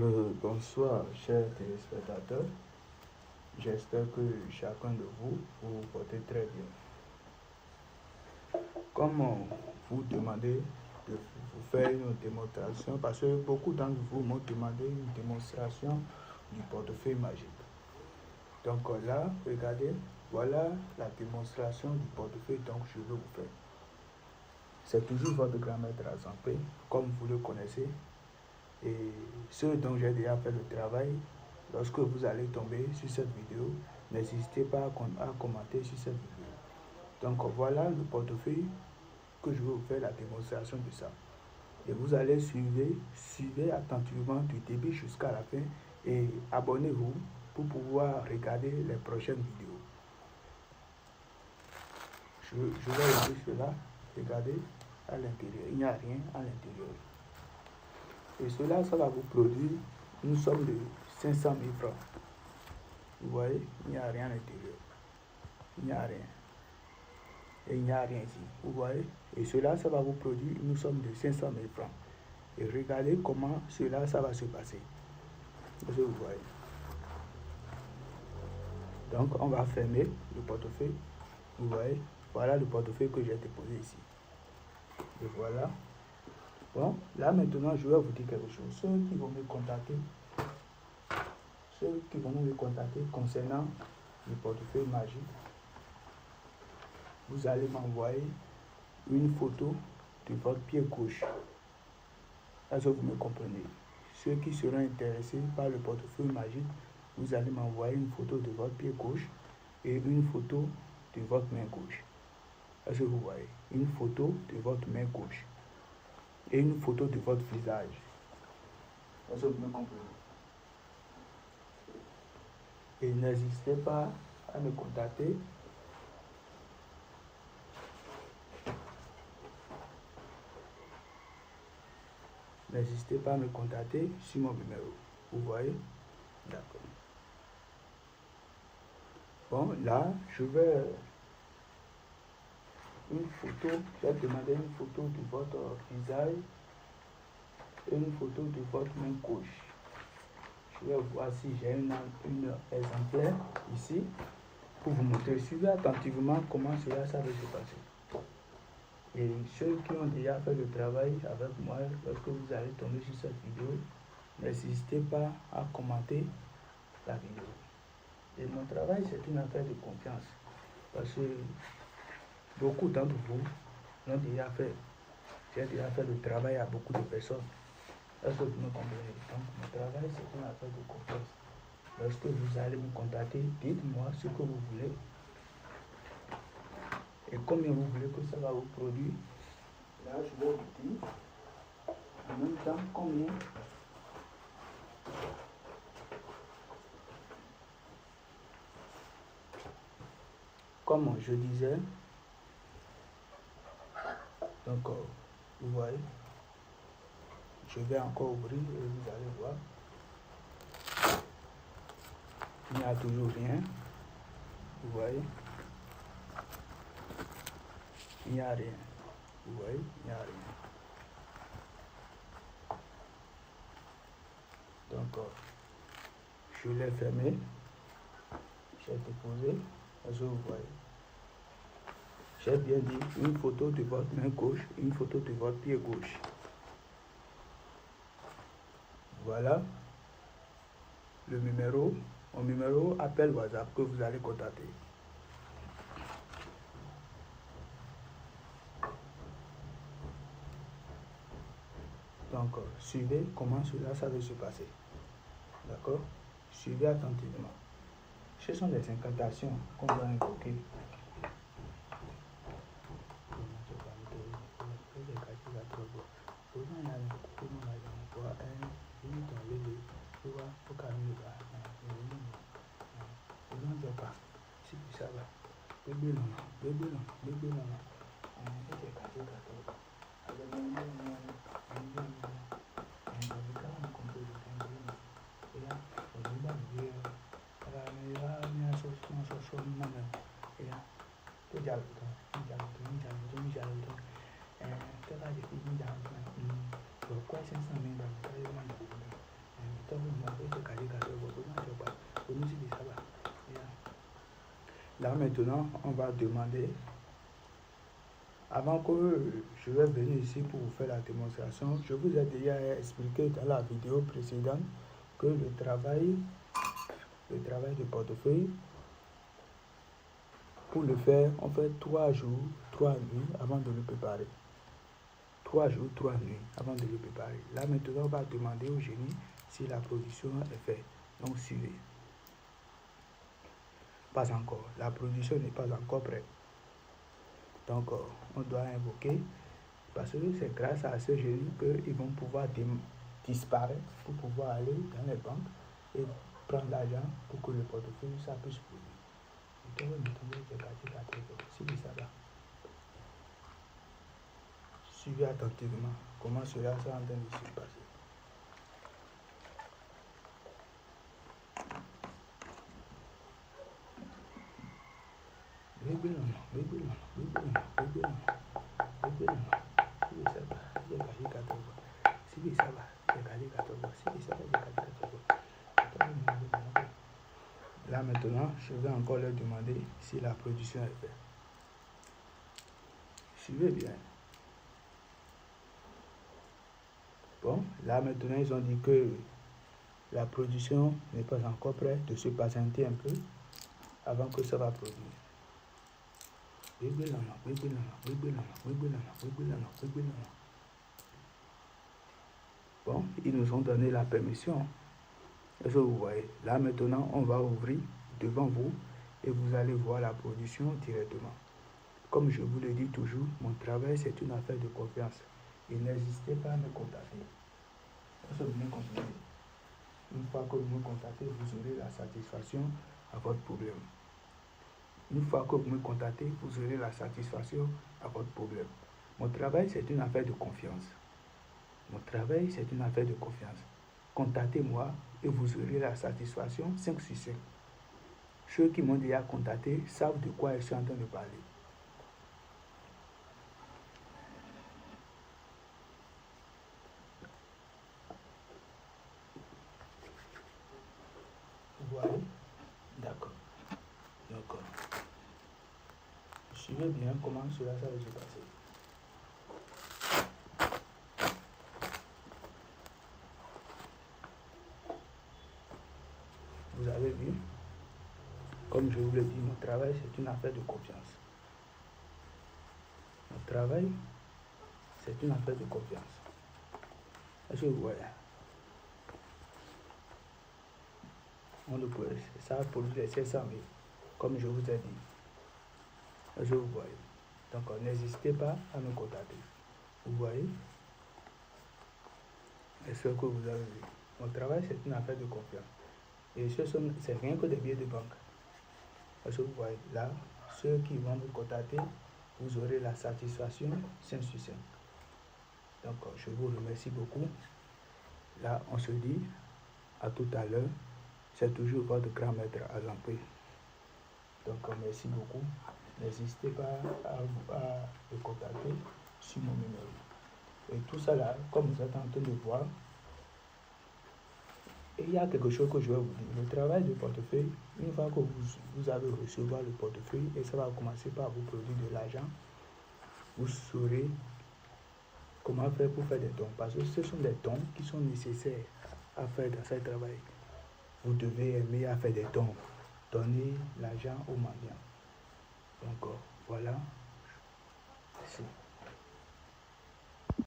Bonsoir, chers téléspectateurs. J'espère que chacun de vous vous portez très bien. Comme vous demandez de vous faire une démonstration, parce que beaucoup d'entre vous m'ont demandé une démonstration du portefeuille magique. Donc là, regardez, voilà la démonstration du portefeuille que je veux vous faire. C'est toujours votre grand maître Azampé, comme vous le connaissez. Et ceux dont j'ai déjà fait le travail, lorsque vous allez tomber sur cette vidéo, n'hésitez pas à commenter sur cette vidéo. Donc voilà le portefeuille que je vais vous faire la démonstration de ça. Et vous allez suivre attentivement du début jusqu'à la fin et abonnez-vous pour pouvoir regarder les prochaines vidéos. Je vais ouvrir cela, regardez à l'intérieur, il n'y a rien à l'intérieur. Et cela, ça va vous produire une somme de 500 000 francs. Vous voyez, il n'y a rien à l'intérieur. Il n'y a rien. Et il n'y a rien ici. Vous voyez. Et cela, ça va vous produire une somme de 500 000 francs. Et regardez comment cela, ça va se passer. Vous voyez. Donc, on va fermer le portefeuille. Vous voyez. Voilà le portefeuille que j'ai déposé ici. Et voilà. Bon, là maintenant, je vais vous dire quelque chose. Ceux qui vont me contacter concernant le portefeuille magique, vous allez m'envoyer une photo de votre pied gauche. Est-ce que vous me comprenez? Ceux qui seront intéressés par le portefeuille magique, vous allez m'envoyer une photo de votre pied gauche et une photo de votre main gauche. Est-ce que vous voyez? Une photo de votre main gauche et une photo de votre visage. Est-ce que vous me comprenez? Et n'hésitez pas à me contacter. N'hésitez pas à me contacter sur mon numéro. Vous voyez? D'accord. Bon, là, je vais une photo. Je vais demander une photo de votre visage et une photo de votre main gauche. Je vais voir si j'ai une exemplaire ici pour vous montrer. Suivez attentivement comment cela ça va se passer. Et ceux qui ont déjà fait le travail avec moi, lorsque vous allez tomber sur cette vidéo, n'hésitez pas à commenter la vidéo. Et mon travail, c'est une affaire de confiance. Parce que beaucoup d'entre vous l'ont déjà fait. J'ai déjà fait le travail à beaucoup de personnes. Est-ce que vous me comprenez? Donc, mon travail, c'est une affaire de confiance. Lorsque vous allez me contacter, dites-moi ce que vous voulez et combien vous voulez que ça va vous produire. Là, je vais vous dire en même temps combien. Comme je disais, donc vous voyez, je vais encore ouvrir et vous allez voir. Il n'y a toujours rien. Vous voyez. Il n'y a rien. Vous voyez, il n'y a rien. Donc, je l'ai fermé. J'ai déposé. Est-ce que vous voyez? J'ai bien dit une photo de votre main gauche, une photo de votre pied gauche. Voilà le numéro, mon numéro appel WhatsApp que vous allez contacter. Donc, suivez comment cela ça va se passer. D'accord? Suivez attentivement. Ce sont des incantations qu'on va invoquer. Là maintenant, on va demander, avant que je vais venir ici pour vous faire la démonstration, je vous ai déjà expliqué dans la vidéo précédente que le travail de portefeuille, pour le faire, on fait 3 jours, 3 nuits avant de le préparer. 3 jours, 3 nuits avant de le préparer. Là maintenant, on va demander au génie si la production est faite. Donc suivez. Pas encore. La production n'est pas encore prête. Donc on doit invoquer, parce que c'est grâce à ce génie qu'ils vont pouvoir disparaître pour pouvoir aller dans les banques et prendre l'argent pour que le portefeuille ça puisse produire. Suivez attentivement comment cela est en train de se passer. Là maintenant, je vais encore leur demander si la production est faite. Suivez bien. Bon, là maintenant, ils ont dit que la production n'est pas encore prête, de se patienter un peu avant que ça va produire. Bon, ils nous ont donné la permission. Est-ce que vous voyez? Là maintenant, on va ouvrir devant vous et vous allez voir la production directement. Comme je vous le dis toujours, mon travail c'est une affaire de confiance. Et n'hésitez pas à me contacter. Est-ce que vous me comprenez? Une fois que vous me contactez, vous aurez la satisfaction à votre problème. Une fois que vous me contactez, vous aurez la satisfaction à votre problème. Mon travail, c'est une affaire de confiance. Mon travail, c'est une affaire de confiance. Contactez-moi et vous aurez la satisfaction 5 sur 5. Ceux qui m'ont déjà contacté savent de quoi je suis en train de parler. Vous voyez? D'accord. D'accord. Suivez bien comment cela va se passer. Vous avez vu? Comme je vous l'ai dit, mon travail, c'est une affaire de confiance. Mon travail, c'est une affaire de confiance. Est-ce que vous voyez? On le peut, ça produit les 500 000, comme je vous ai dit. Est-ce que vous voyez? Donc, n'hésitez pas à me contacter. Vous voyez? Est-ce que vous avez vu? Mon travail, c'est une affaire de confiance. Et c'est rien que des billets de banque. Est-ce que vous voyez? Là, ceux qui vont me contacter, vous aurez la satisfaction 5 sur 5. Donc, je vous remercie beaucoup. Là, on se dit à tout à l'heure. C'est toujours votre grand maître à l'empire. Donc, merci beaucoup. N'hésitez pas à me contacter sur mon numéro. Et tout ça là, comme vous êtes en train de voir, et il y a quelque chose que je vais vous dire. Le travail de portefeuille, une fois que vous avez recevoir le portefeuille et ça va commencer par vous produire de l'argent, vous saurez comment faire pour faire des dons. Parce que ce sont des dons qui sont nécessaires à faire dans ce travail. Vous devez aimer à faire des dons. Donner l'argent aux mendiants. Donc voilà. Merci.